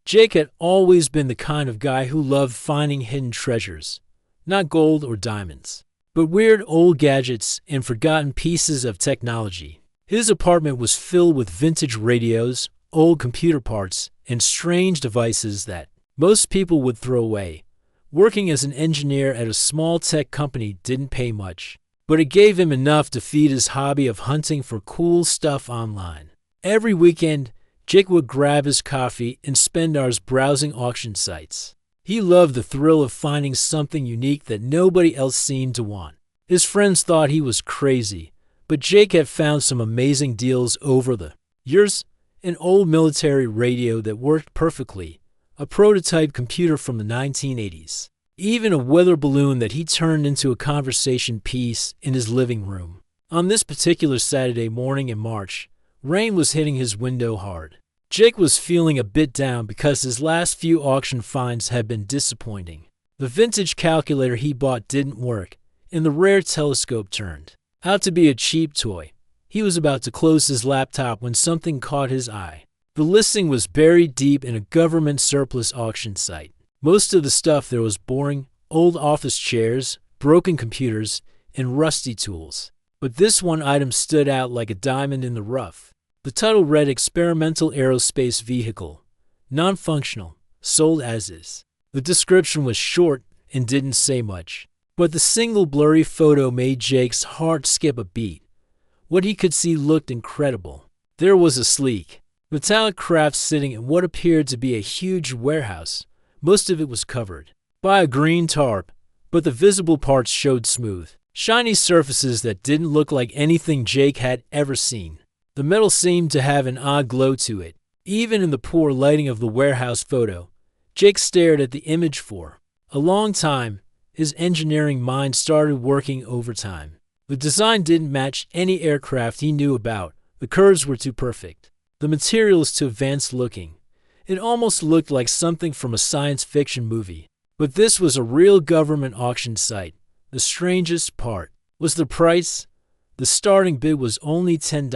Jake had always been the kind of guy who loved finding hidden treasures, not gold or diamonds, but weird old gadgets and forgotten pieces of technology. His apartment was filled with vintage radios, old computer parts, and strange devices that most people would throw away. Working as an engineer at a small tech company didn't pay much, but it gave him enough to feed his hobby of hunting for cool stuff online. Every weekend, Jake would grab his coffee and spend hours browsing auction sites. He loved the thrill of finding something unique that nobody else seemed to want. His friends thought he was crazy, but Jake had found some amazing deals over the years. An old military radio that worked perfectly, a prototype computer from the 1980s, even a weather balloon that he turned into a conversation piece in his living room. On this particular Saturday morning in March, rain was hitting his window hard. Jake was feeling a bit down because his last few auction finds had been disappointing. The vintage calculator he bought didn't work, and the rare telescope turned out to be a cheap toy. He was about to close his laptop when something caught his eye. The listing was buried deep in a government surplus auction site. Most of the stuff there was boring, old office chairs, broken computers, and rusty tools. But this one item stood out like a diamond in the rough. The title read Experimental Aerospace Vehicle, Non-Functional, Sold as is. The description was short and didn't say much, but the single blurry photo made Jake's heart skip a beat. What he could see looked incredible. There was a sleek, metallic craft sitting in what appeared to be a huge warehouse. Most of it was covered by a green tarp, but the visible parts showed smooth, shiny surfaces that didn't look like anything Jake had ever seen. The metal seemed to have an odd glow to it. Even in the poor lighting of the warehouse photo, Jake stared at the image for a long time. His engineering mind started working overtime. The design didn't match any aircraft he knew about. The curves were too perfect. The materials too advanced looking. It almost looked like something from a science fiction movie. But this was a real government auction site. The strangest part was the price. The starting bid was only $10.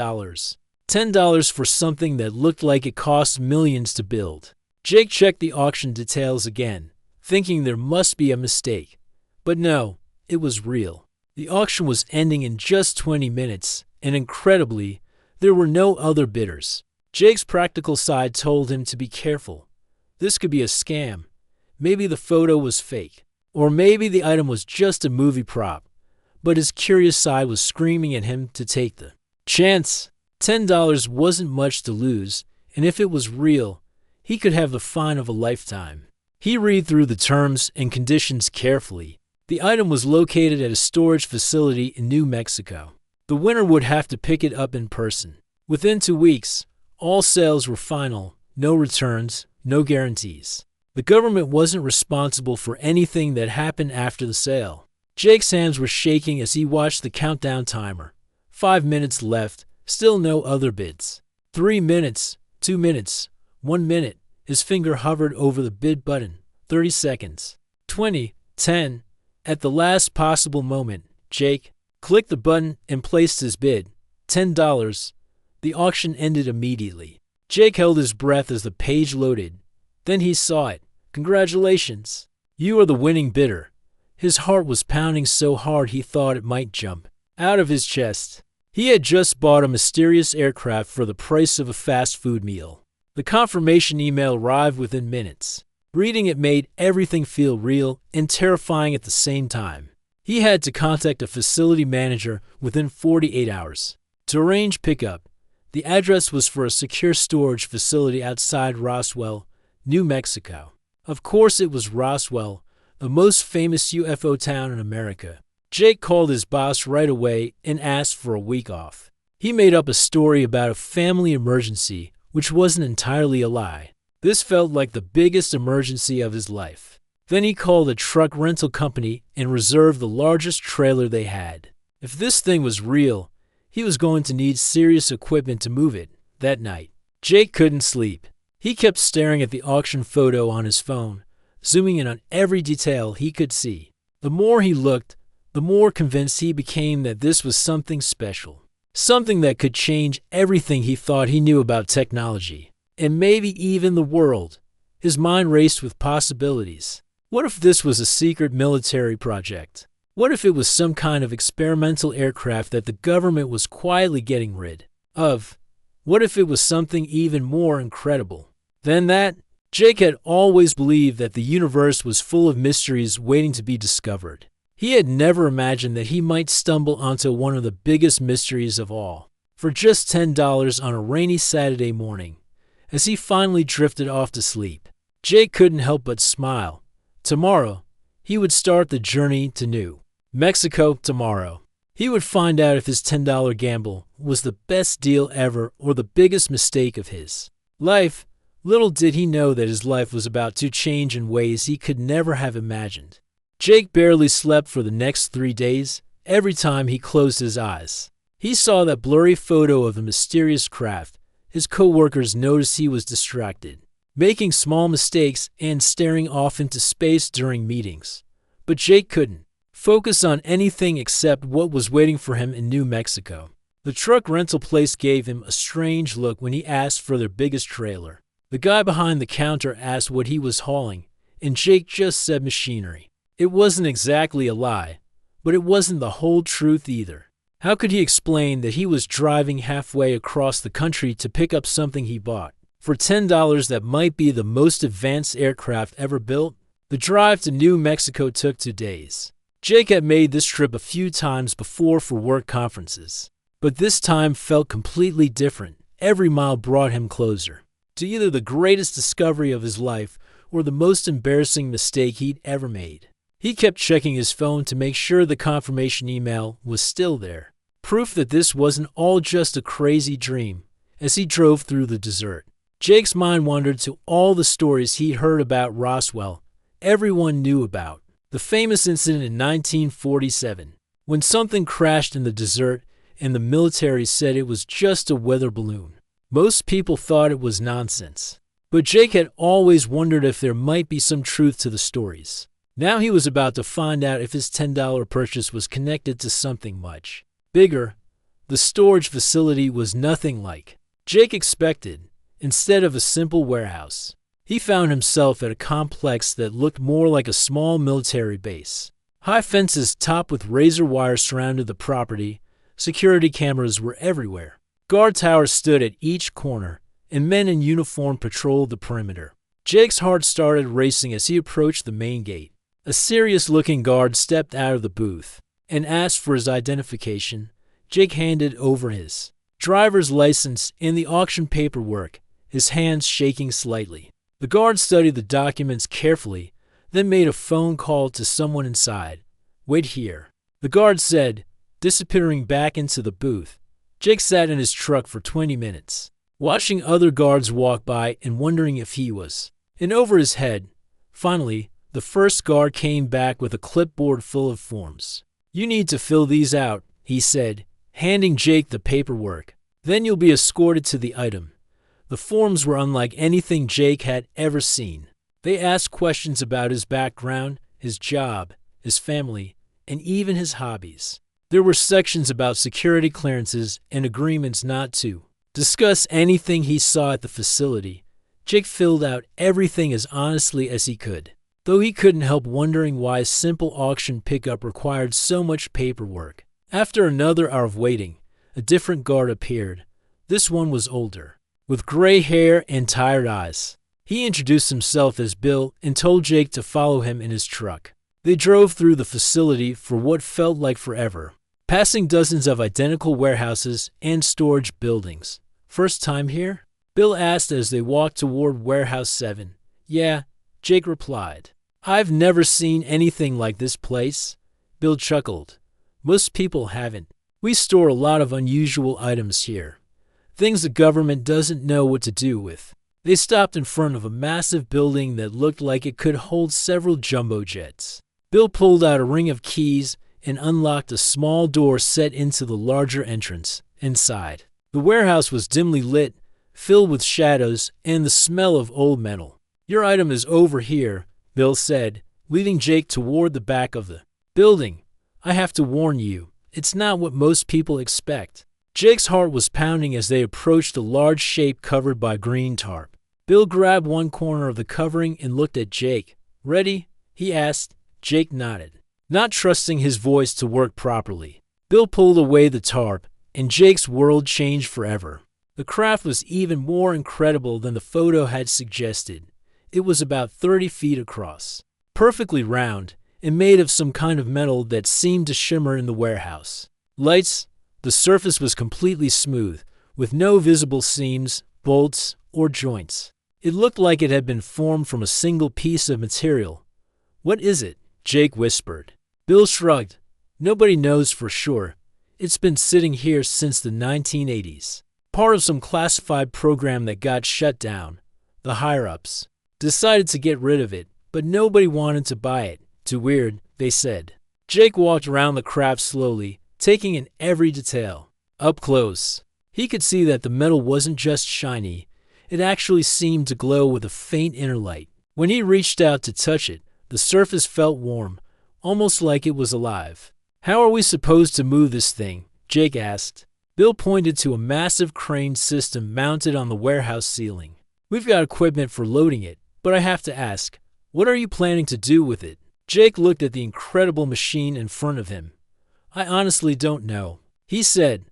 $10 for something that looked like it cost millions to build. Jake checked the auction details again, thinking there must be a mistake. But no, it was real. The auction was ending in just 20 minutes, and incredibly, there were no other bidders. Jake's practical side told him to be careful. This could be a scam. Maybe the photo was fake, or maybe the item was just a movie prop. But his curious side was screaming at him to take the chance. $10 wasn't much to lose, and if it was real, he could have the find of a lifetime. He read through the terms and conditions carefully. The item was located at a storage facility in New Mexico. The winner would have to pick it up in person. Within 2 weeks, all sales were final, no returns, no guarantees. The government wasn't responsible for anything that happened after the sale. Jake's hands were shaking as he watched the countdown timer. 5 minutes left, still no other bids. 3 minutes, 2 minutes, 1 minute. His finger hovered over the bid button. 30 seconds. 20, 10. At the last possible moment, Jake clicked the button and placed his bid. $10. The auction ended immediately. Jake held his breath as the page loaded. Then he saw it. Congratulations. You are the winning bidder. His heart was pounding so hard he thought it might jump out of his chest. He had just bought a mysterious aircraft for the price of a fast food meal. The confirmation email arrived within minutes. Reading it made everything feel real and terrifying at the same time. He had to contact a facility manager within 48 hours to arrange pickup. The address was for a secure storage facility outside Roswell, New Mexico. Of course it was Roswell, the most famous UFO town in America. Jake called his boss right away and asked for a week off. He made up a story about a family emergency, which wasn't entirely a lie. This felt like the biggest emergency of his life. Then he called a truck rental company and reserved the largest trailer they had. If this thing was real, he was going to need serious equipment to move it. That night, Jake couldn't sleep. He kept staring at the auction photo on his phone, zooming in on every detail he could see. The more he looked, the more convinced he became that this was something special. Something that could change everything he thought he knew about technology, and maybe even the world. His mind raced with possibilities. What if this was a secret military project? What if it was some kind of experimental aircraft that the government was quietly getting rid of? What if it was something even more incredible than that? Jake had always believed that the universe was full of mysteries waiting to be discovered. He had never imagined that he might stumble onto one of the biggest mysteries of all. For just $10 on a rainy Saturday morning, as he finally drifted off to sleep, Jake couldn't help but smile. Tomorrow, he would start the journey to New Mexico tomorrow. He would find out if his $10 gamble was the best deal ever or the biggest mistake of his life. Little did he know that his life was about to change in ways he could never have imagined. Jake barely slept for the next 3 days. Every time he closed his eyes, he saw that blurry photo of the mysterious craft. His co-workers noticed he was distracted, making small mistakes and staring off into space during meetings. But Jake couldn't focus on anything except what was waiting for him in New Mexico. The truck rental place gave him a strange look when he asked for their biggest trailer. The guy behind the counter asked what he was hauling, and Jake just said machinery. It wasn't exactly a lie, but it wasn't the whole truth either. How could he explain that he was driving halfway across the country to pick up something he bought for $10 that might be the most advanced aircraft ever built? The drive to New Mexico took 2 days. Jake had made this trip a few times before for work conferences, but this time felt completely different. Every mile brought him closer to either the greatest discovery of his life or the most embarrassing mistake he'd ever made. He kept checking his phone to make sure the confirmation email was still there, proof that this wasn't all just a crazy dream. As he drove through the desert, Jake's mind wandered to all the stories he'd heard about Roswell. Everyone knew about the famous incident in 1947, when something crashed in the desert and the military said it was just a weather balloon. Most people thought it was nonsense, but Jake had always wondered if there might be some truth to the stories. Now he was about to find out if his $10 purchase was connected to something much bigger. The storage facility was nothing like Jake expected. Instead of a simple warehouse, he found himself at a complex that looked more like a small military base. High fences topped with razor wire surrounded the property. Security cameras were everywhere. Guard towers stood at each corner, and men in uniform patrolled the perimeter. Jake's heart started racing as he approached the main gate. A serious-looking guard stepped out of the booth and asked for his identification. Jake handed over his driver's license and the auction paperwork, his hands shaking slightly. The guard studied the documents carefully, then made a phone call to someone inside. "Wait here," the guard said, disappearing back into the booth. Jake sat in his truck for 20 minutes, watching other guards walk by and wondering if he was in over his head. Finally, the first guard came back with a clipboard full of forms. "You need to fill these out," he said, handing Jake the paperwork. "Then you'll be escorted to the item." The forms were unlike anything Jake had ever seen. They asked questions about his background, his job, his family, and even his hobbies. There were sections about security clearances and agreements not to discuss anything he saw at the facility. Jake filled out everything as honestly as he could, though he couldn't help wondering why a simple auction pickup required so much paperwork. After another hour of waiting, a different guard appeared. This one was older, with gray hair and tired eyes. He introduced himself as Bill and told Jake to follow him in his truck. They drove through the facility for what felt like forever, passing dozens of identical warehouses and storage buildings. "First time here?" Bill asked as they walked toward Warehouse 7. "Yeah," Jake replied. "I've never seen anything like this place." Bill chuckled. "Most people haven't. We store a lot of unusual items here, things the government doesn't know what to do with." They stopped in front of a massive building that looked like it could hold several jumbo jets. Bill pulled out a ring of keys and unlocked a small door set into the larger entrance. Inside, the warehouse was dimly lit, filled with shadows and the smell of old metal. "Your item is over here," Bill said, leading Jake toward the back of the building. "I have to warn you, it's not what most people expect." Jake's heart was pounding as they approached a large shape covered by green tarp. Bill grabbed one corner of the covering and looked at Jake. "Ready?" he asked. Jake nodded, not trusting his voice to work properly. Bill pulled away the tarp, and Jake's world changed forever. The craft was even more incredible than the photo had suggested. It was about 30 feet across, perfectly round, and made of some kind of metal that seemed to shimmer in the warehouse. Lights. The surface was completely smooth, with no visible seams, bolts, or joints. It looked like it had been formed from a single piece of material. "What is it?" Jake whispered. Bill shrugged. "Nobody knows for sure. It's been sitting here since the 1980s. Part of some classified program that got shut down. The higher-ups decided to get rid of it, but nobody wanted to buy it. Too weird, they said." Jake walked around the craft slowly, taking in every detail. Up close, he could see that the metal wasn't just shiny. It actually seemed to glow with a faint inner light. When he reached out to touch it, the surface felt warm, almost like it was alive. "How are we supposed to move this thing?" Jake asked. Bill pointed to a massive crane system mounted on the warehouse ceiling. "We've got equipment for loading it, but I have to ask, what are you planning to do with it?" Jake looked at the incredible machine in front of him. "I honestly don't know," he said,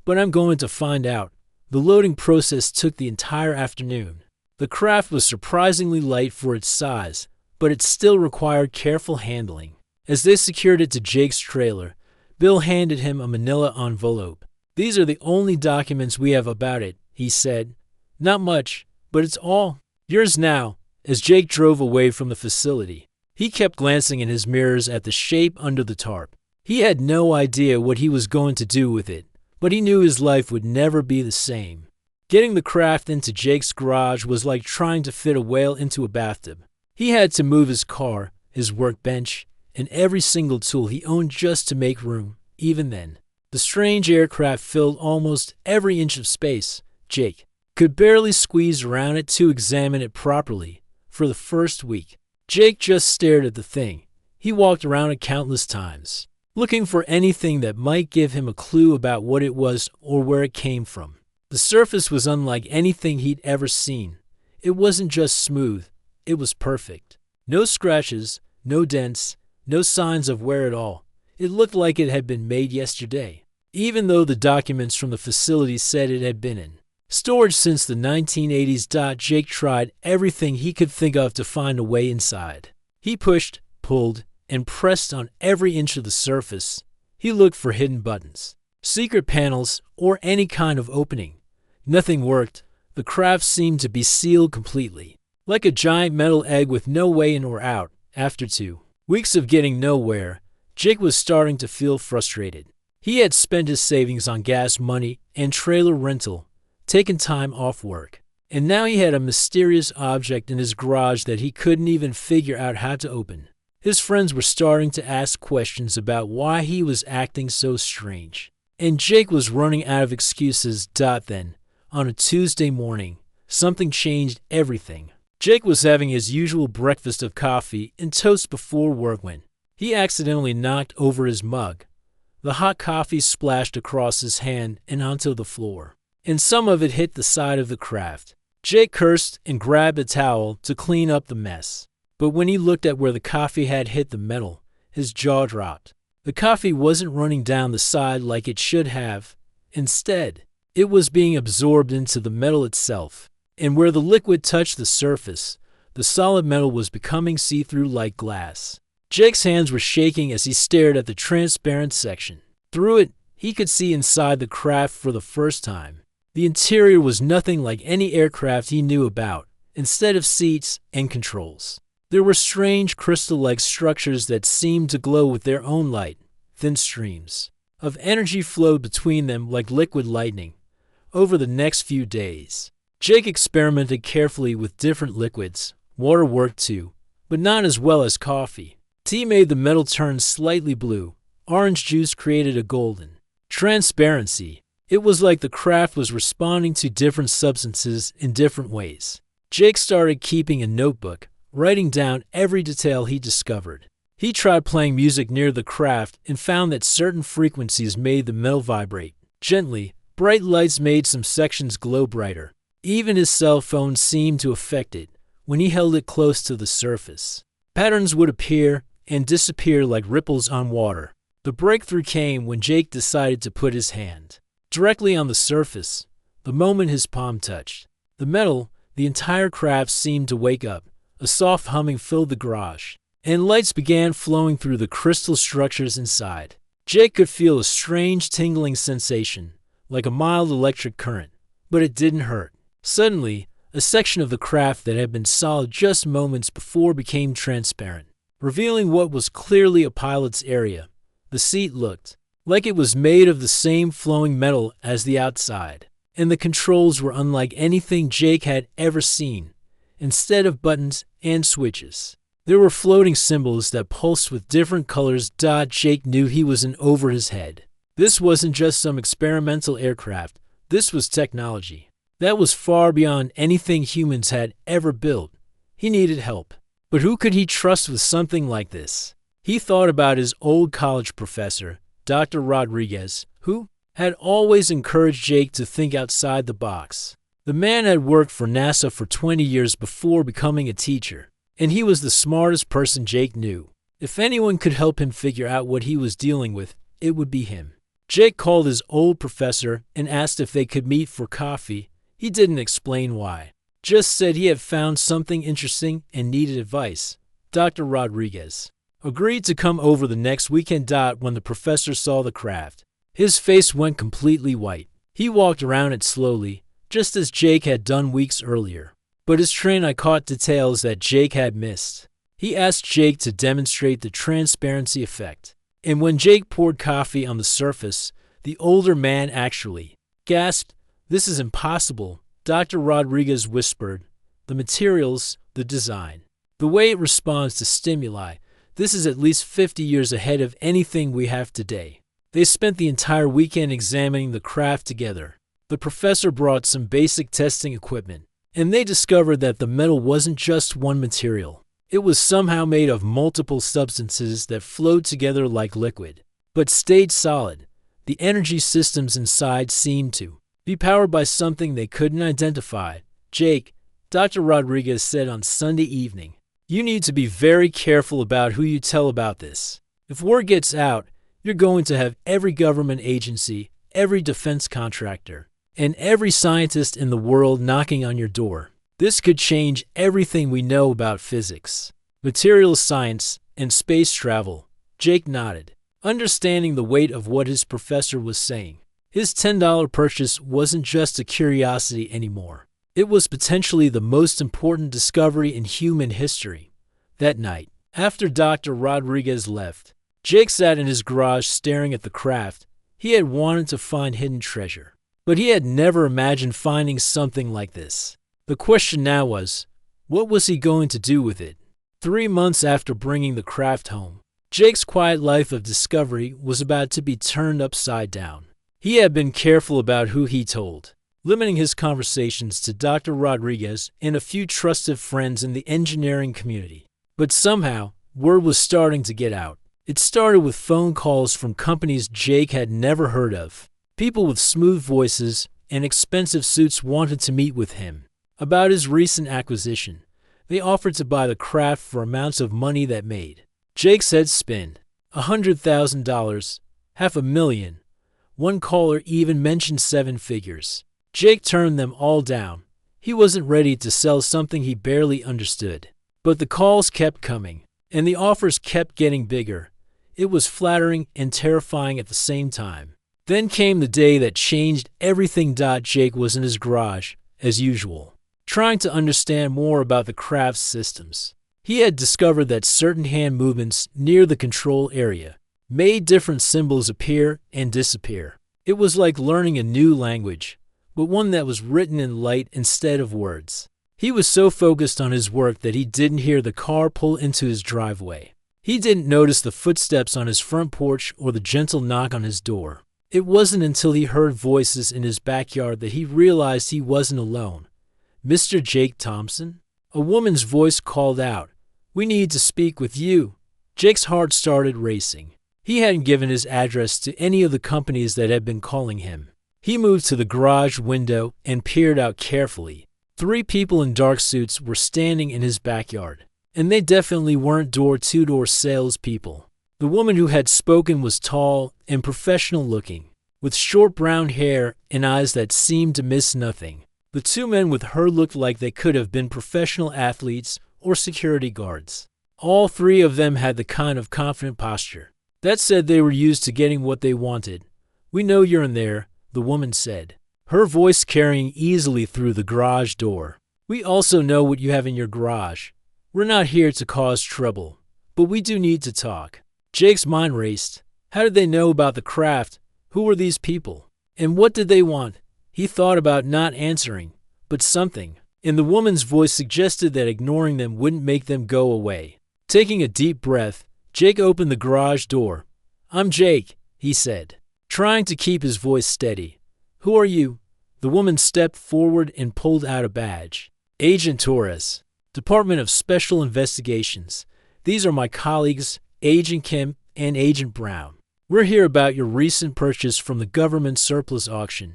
"but I'm going to find out." The loading process took the entire afternoon. The craft was surprisingly light for its size, but it still required careful handling. As they secured it to Jake's trailer, Bill handed him a manila envelope. "These are the only documents we have about it," he said. "Not much, but it's all yours now." As Jake drove away from the facility, he kept glancing in his mirrors at the shape under the tarp. He had no idea what he was going to do with it, but he knew his life would never be the same. Getting the craft into Jake's garage was like trying to fit a whale into a bathtub. He had to move his car, his workbench, and every single tool he owned just to make room. Even then, the strange aircraft filled almost every inch of space. Jake could barely squeeze around it to examine it properly. For the first week, Jake just stared at the thing. He walked around it countless times, looking for anything that might give him a clue about what it was or where it came from. The surface was unlike anything he'd ever seen. It wasn't just smooth, it was perfect. No scratches, no dents, no signs of wear at all. It looked like it had been made yesterday, even though the documents from the facility said it had been in storage since the 1980s. Jake tried everything he could think of to find a way inside. He pushed, pulled, and pressed on every inch of the surface. He looked for hidden buttons, secret panels, or any kind of opening. Nothing worked. The craft seemed to be sealed completely, like a giant metal egg with no way in or out. After 2 weeks of getting nowhere, Jake was starting to feel frustrated. He had spent his savings on gas money and trailer rental, taken time off work, and now he had a mysterious object in his garage that he couldn't even figure out how to open. His friends were starting to ask questions about why he was acting so strange, and Jake was running out of excuses. Then, on a Tuesday morning, something changed everything. Jake was having his usual breakfast of coffee and toast before work when he accidentally knocked over his mug. The hot coffee splashed across his hand and onto the floor, and some of it hit the side of the craft. Jake cursed and grabbed a towel to clean up the mess. But when he looked at where the coffee had hit the metal, his jaw dropped. The coffee wasn't running down the side like it should have. Instead, it was being absorbed into the metal itself. And where the liquid touched the surface, the solid metal was becoming see-through like glass. Jake's hands were shaking as he stared at the transparent section. Through it, he could see inside the craft for the first time. The interior was nothing like any aircraft he knew about. Instead of seats and controls, there were strange crystal-like structures that seemed to glow with their own light. Thin streams of energy flowed between them like liquid lightning. Over the next few days, Jake experimented carefully with different liquids. Water worked too, but not as well as coffee. Tea made the metal turn slightly blue. Orange juice created a golden transparency. It was like the craft was responding to different substances in different ways. Jake started keeping a notebook, writing down every detail he discovered. He tried playing music near the craft and found that certain frequencies made the metal vibrate. Gently, bright lights made some sections glow brighter. Even his cell phone seemed to affect it when he held it close to the surface. Patterns would appear and disappear like ripples on water. The breakthrough came when Jake decided to put his hand directly on the surface. The moment his palm touched the metal, the entire craft seemed to wake up. A soft humming filled the garage, and lights began flowing through the crystal structures inside. Jake could feel a strange tingling sensation, like a mild electric current, but it didn't hurt. Suddenly, a section of the craft that had been solid just moments before became transparent, revealing what was clearly a pilot's area. The seat looked like it was made of the same flowing metal as the outside, and the controls were unlike anything Jake had ever seen. Instead of buttons and switches, there were floating symbols that pulsed with different colors. Jake knew he was in over his head. This wasn't just some experimental aircraft. This was technology that was far beyond anything humans had ever built. He needed help. But who could he trust with something like this? He thought about his old college professor, Dr. Rodriguez, who had always encouraged Jake to think outside the box. The man had worked for NASA for 20 years before becoming a teacher, and he was the smartest person Jake knew. If anyone could help him figure out what he was dealing with, it would be him. Jake called his old professor and asked if they could meet for coffee. He didn't explain why, just said he had found something interesting and needed advice. Dr. Rodriguez agreed to come over the next weekend. When the professor saw the craft, his face went completely white. He walked around it slowly, just as Jake had done weeks earlier. But his trained eye caught details that Jake had missed. He asked Jake to demonstrate the transparency effect, and when Jake poured coffee on the surface, the older man actually gasped. "This is impossible," Dr. Rodriguez whispered. "The materials, the design, the way it responds to stimuli, this is at least 50 years ahead of anything we have today." They spent the entire weekend examining the craft together. The professor brought some basic testing equipment, and they discovered that the metal wasn't just one material. It was somehow made of multiple substances that flowed together like liquid, but stayed solid. The energy systems inside seemed to be powered by something they couldn't identify. "Jake," Dr. Rodriguez said on Sunday evening, "you need to be very careful about who you tell about this. If word gets out, you're going to have every government agency, every defense contractor, and every scientist in the world knocking on your door. This could change everything we know about physics, materials science, and space travel." Jake nodded, understanding the weight of what his professor was saying. His $10 purchase wasn't just a curiosity anymore. It was potentially the most important discovery in human history. That night, after Dr. Rodriguez left, Jake sat in his garage staring at the craft. He had wanted to find hidden treasure, but he had never imagined finding something like this. The question now was, what was he going to do with it? 3 months after bringing the craft home, Jake's quiet life of discovery was about to be turned upside down. He had been careful about who he told, limiting his conversations to Dr. Rodriguez and a few trusted friends in the engineering community. But somehow, word was starting to get out. It started with phone calls from companies Jake had never heard of. People with smooth voices and expensive suits wanted to meet with him about his recent acquisition. They offered to buy the craft for amounts of money that made Jake's head spin. $100,000, $500,000. One caller even mentioned 7 figures. Jake turned them all down. He wasn't ready to sell something he barely understood. But the calls kept coming, and the offers kept getting bigger. It was flattering and terrifying at the same time. Then came the day that changed everything. Jake was in his garage, as usual, trying to understand more about the craft's systems. He had discovered that certain hand movements near the control area made different symbols appear and disappear. It was like learning a new language, but one that was written in light instead of words. He was so focused on his work that he didn't hear the car pull into his driveway. He didn't notice the footsteps on his front porch or the gentle knock on his door. It wasn't until he heard voices in his backyard that he realized he wasn't alone. "Mr. Jake Thompson?" A woman's voice called out. "We need to speak with you." Jake's heart started racing. He hadn't given his address to any of the companies that had been calling him. He moved to the garage window and peered out carefully. 3 people in dark suits were standing in his backyard, and they definitely weren't door-to-door salespeople. The woman who had spoken was tall and professional-looking, with short brown hair and eyes that seemed to miss nothing. The 2 men with her looked like they could have been professional athletes or security guards. All 3 of them had the kind of confident posture that said they were used to getting what they wanted. "We know you're in there," the woman said, her voice carrying easily through the garage door. "We also know what you have in your garage. We're not here to cause trouble, but we do need to talk." Jake's mind raced. How did they know about the craft? Who were these people? And what did they want? He thought about not answering, but something in the woman's voice suggested that ignoring them wouldn't make them go away. Taking a deep breath, Jake opened the garage door. "I'm Jake," he said, trying to keep his voice steady. "Who are you?" The woman stepped forward and pulled out a badge. "Agent Torres, Department of Special Investigations. These are my colleagues, Agent Kim and Agent Brown. We're here about your recent purchase from the government surplus auction."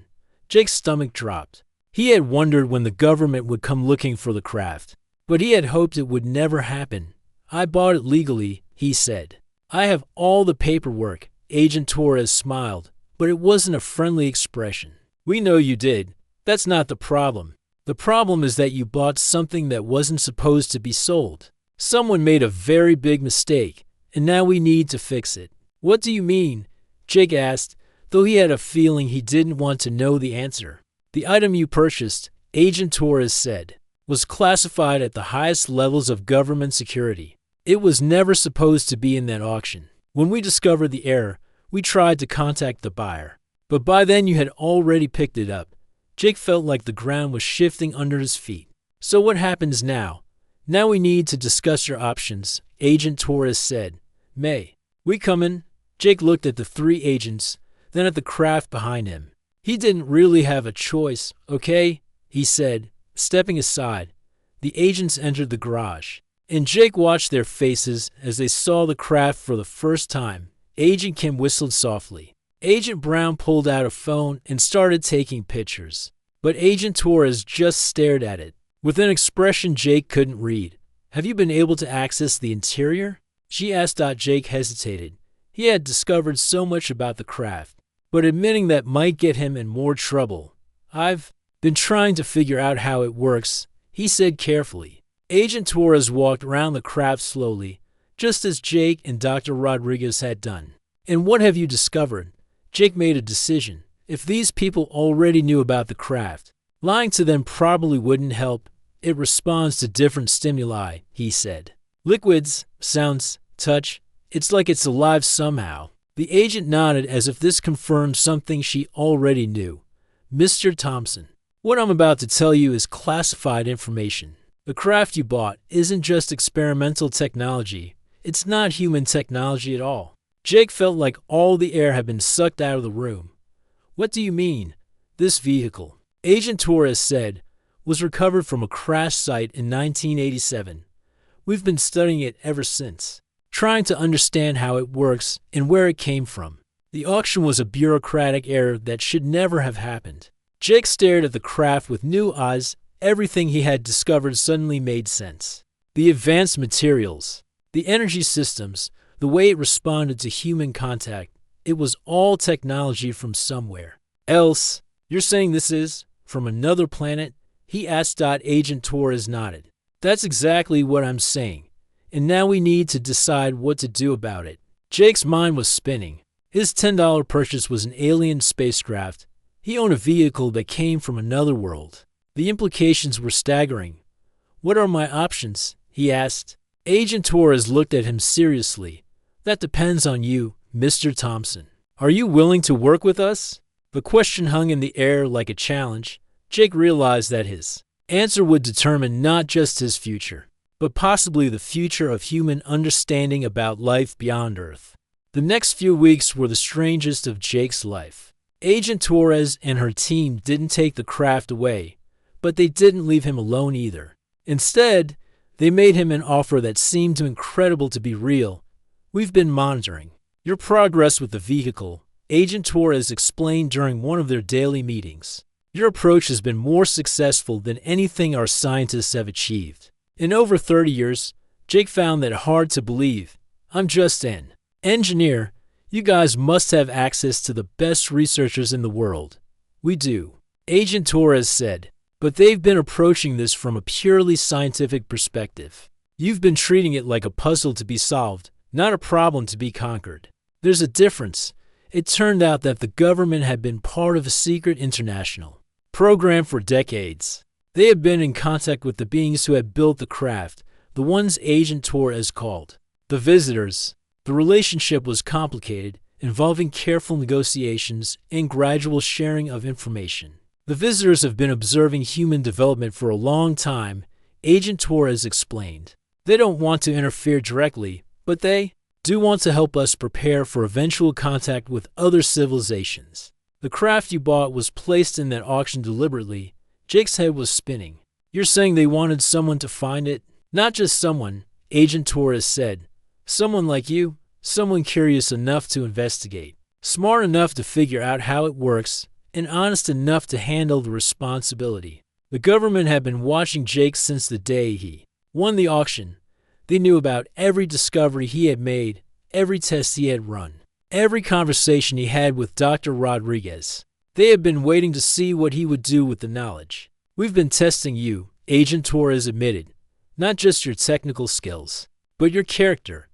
Jake's stomach dropped. He had wondered when the government would come looking for the craft, but he had hoped it would never happen. "I bought it legally," he said. "I have all the paperwork." Agent Torres smiled, but it wasn't a friendly expression. "We know you did. That's not the problem. The problem is that you bought something that wasn't supposed to be sold. Someone made a very big mistake, and now we need to fix it." "What do you mean?" Jake asked, though he had a feeling he didn't want to know the answer. "The item you purchased," Agent Torres said, "was classified at the highest levels of government security. It was never supposed to be in that auction. When we discovered the error, we tried to contact the buyer, but by then you had already picked it up." Jake felt like the ground was shifting under his feet. "So what happens now?" "Now we need to discuss your options," Agent Torres said. "May we come in?" Jake looked at the 3 agents, then at the craft behind him. He didn't really have a choice. "Okay," he said, stepping aside. The agents entered the garage, and Jake watched their faces as they saw the craft for the first time. Agent Kim whistled softly. Agent Brown pulled out a phone and started taking pictures, but Agent Torres just stared at it, with an expression Jake couldn't read. "Have you been able to access the interior?" she asked. Jake hesitated. He had discovered so much about the craft, but admitting that might get him in more trouble. "I've been trying to figure out how it works," he said carefully. Agent Torres walked around the craft slowly, just as Jake and Dr. Rodriguez had done. "And what have you discovered?" Jake made a decision. If these people already knew about the craft, lying to them probably wouldn't help. "It responds to different stimuli," he said. "Liquids, sounds, touch. It's like it's alive somehow." The agent nodded as if this confirmed something she already knew. "Mr. Thompson, what I'm about to tell you is classified information. The craft you bought isn't just experimental technology. It's not human technology at all." Jake felt like all the air had been sucked out of the room. "What do you mean?" "This vehicle," Agent Torres said, "was recovered from a crash site in 1987. We've been studying it ever since, trying to understand how it works and where it came from. The auction was a bureaucratic error that should never have happened." Jake stared at the craft with new eyes. Everything he had discovered suddenly made sense. The advanced materials, the energy systems, the way it responded to human contact. It was all technology from somewhere else. "You're saying this is from another planet?" he asked. Agent Torres nodded. "That's exactly what I'm saying. And now we need to decide what to do about it." Jake's mind was spinning. His $10 purchase was an alien spacecraft. He owned a vehicle that came from another world. The implications were staggering. "What are my options?" he asked. Agent Torres looked at him seriously. "That depends on you, Mr. Thompson. Are you willing to work with us?" The question hung in the air like a challenge. Jake realized that his answer would determine not just his future, but possibly the future of human understanding about life beyond Earth. The next few weeks were the strangest of Jake's life. Agent Torres and her team didn't take the craft away, but they didn't leave him alone either. Instead, they made him an offer that seemed too incredible to be real. "We've been monitoring your progress with the vehicle," Agent Torres explained during one of their daily meetings. Your approach has been more successful than anything our scientists have achieved. In over 30 years, Jake found that hard to believe. I'm just an engineer. You guys must have access to the best researchers in the world. We do, Agent Torres said, but they've been approaching this from a purely scientific perspective. You've been treating it like a puzzle to be solved, not a problem to be conquered. There's a difference. It turned out that the government had been part of a secret international program for decades. They had been in contact with the beings who had built the craft, the ones Agent Torres called the visitors. The relationship was complicated, involving careful negotiations and gradual sharing of information. The visitors have been observing human development for a long time, Agent Torres explained. They don't want to interfere directly, but they do want to help us prepare for eventual contact with other civilizations. The craft you bought was placed in that auction deliberately. Jake's head was spinning. You're saying they wanted someone to find it? Not just someone, Agent Torres said. Someone like you, someone curious enough to investigate, smart enough to figure out how it works, and honest enough to handle the responsibility. The government had been watching Jake since the day he won the auction. They knew about every discovery he had made, every test he had run, every conversation he had with Dr. Rodriguez. They had been waiting to see what he would do with the knowledge. We've been testing you, Agent Torres admitted. Not just your technical skills, but your character.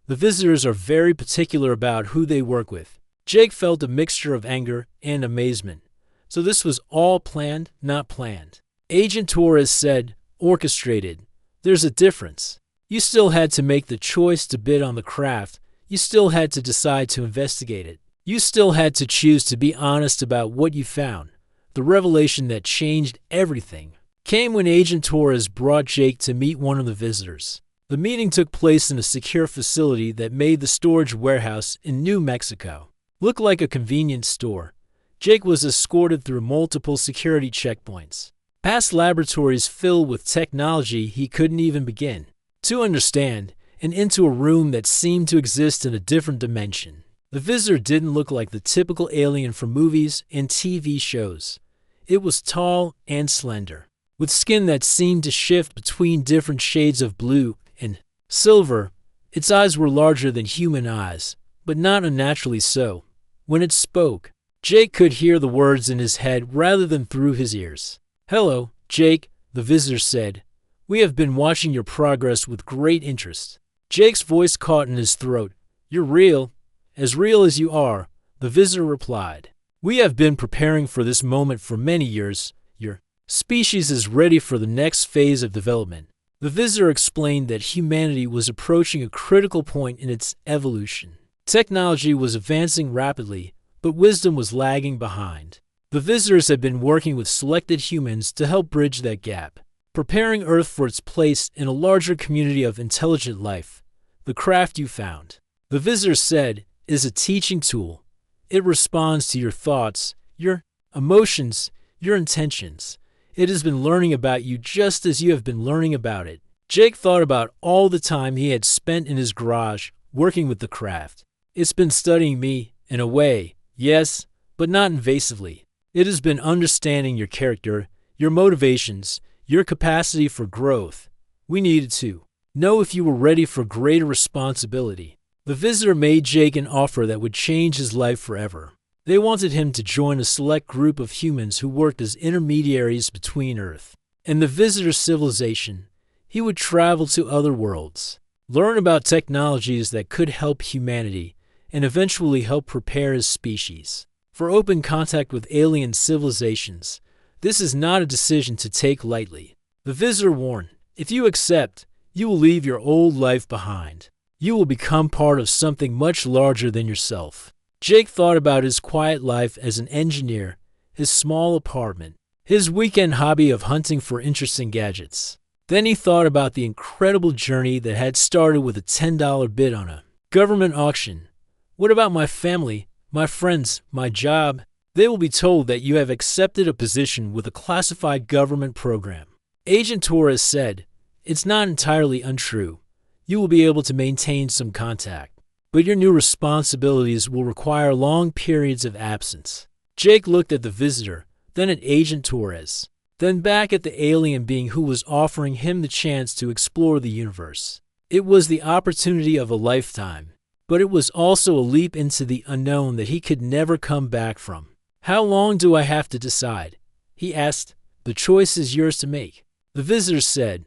The visitors are very particular about who they work with. Jake felt a mixture of anger and amazement. So this was all planned, not planned. Agent Torres said, orchestrated. There's a difference. You still had to make the choice to bid on the craft. You still had to decide to investigate it. You still had to choose to be honest about what you found. The revelation that changed everything came when Agent Torres brought Jake to meet one of the visitors. The meeting took place in a secure facility that made the storage warehouse in New Mexico look like a convenience store. Jake was escorted through multiple security checkpoints, past laboratories filled with technology he couldn't even begin to understand, and into a room that seemed to exist in a different dimension. The visitor didn't look like the typical alien from movies and TV shows. It was tall and slender, with skin that seemed to shift between different shades of blue and silver. Its eyes were larger than human eyes, but not unnaturally so. When it spoke, Jake could hear the words in his head rather than through his ears. Hello, Jake, the visitor said. We have been watching your progress with great interest. Jake's voice caught in his throat. You're real, as real as you are, the visitor replied. We have been preparing for this moment for many years. Your species is ready for the next phase of development. The visitor explained that humanity was approaching a critical point in its evolution. Technology was advancing rapidly, but wisdom was lagging behind. The visitors had been working with selected humans to help bridge that gap, preparing Earth for its place in a larger community of intelligent life. The craft you found, the visitor said, is a teaching tool. It responds to your thoughts, your emotions, your intentions. It has been learning about you just as you have been learning about it. Jake thought about all the time he had spent in his garage working with the craft. It's been studying me, in a way, yes, but not invasively. It has been understanding your character, your motivations, your capacity for growth. We needed to know if you were ready for greater responsibility. The visitor made Jake an offer that would change his life forever. They wanted him to join a select group of humans who worked as intermediaries between Earth and the visitor's civilization. He would travel to other worlds, learn about technologies that could help humanity, and eventually help prepare his species for open contact with alien civilizations. This is not a decision to take lightly. The visitor warned, if you accept, you will leave your old life behind. You will become part of something much larger than yourself. Jake thought about his quiet life as an engineer, his small apartment, his weekend hobby of hunting for interesting gadgets. Then he thought about the incredible journey that had started with a $10 bid on a government auction. What about my family, my friends, my job? They will be told that you have accepted a position with a classified government program. Agent Torres said, it's not entirely untrue. You will be able to maintain some contact, but your new responsibilities will require long periods of absence." Jake looked at the visitor, then at Agent Torres, then back at the alien being who was offering him the chance to explore the universe. It was the opportunity of a lifetime, but it was also a leap into the unknown that he could never come back from. "How long do I have to decide?" he asked. "The choice is yours to make," the visitor said,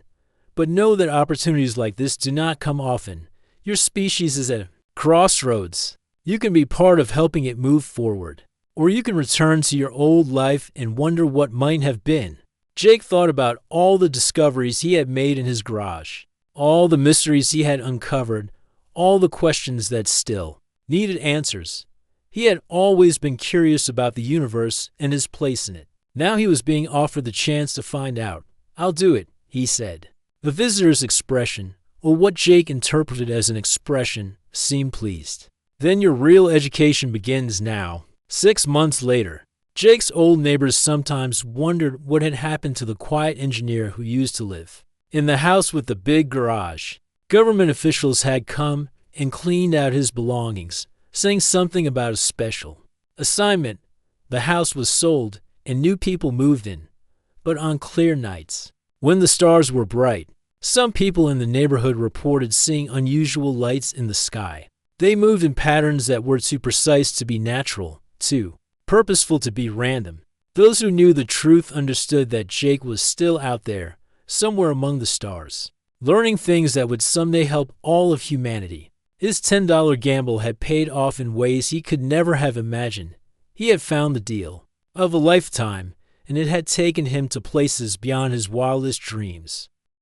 "but know that opportunities like this do not come often. Your species is at a crossroads. You can be part of helping it move forward, or you can return to your old life and wonder what might have been." Jake thought about all the discoveries he had made in his garage, all the mysteries he had uncovered, all the questions that still needed answers. He had always been curious about the universe and his place in it. Now he was being offered the chance to find out. "I'll do it," he said. The visitor's expression, or what Jake interpreted as an expression, seemed pleased. "Then your real education begins now." 6 months later, Jake's old neighbors sometimes wondered what had happened to the quiet engineer who used to live in the house with the big garage. Government officials had come and cleaned out his belongings, saying something about a special assignment. The house was sold and new people moved in. But on clear nights, when the stars were bright, some people in the neighborhood reported seeing unusual lights in the sky. They moved in patterns that were too precise to be natural, too purposeful to be random. Those who knew the truth understood that Jake was still out there, somewhere among the stars, learning things that would someday help all of humanity. His $10 gamble had paid off in ways he could never have imagined. He had found the deal of a lifetime, and it had taken him to places beyond his wildest dreams.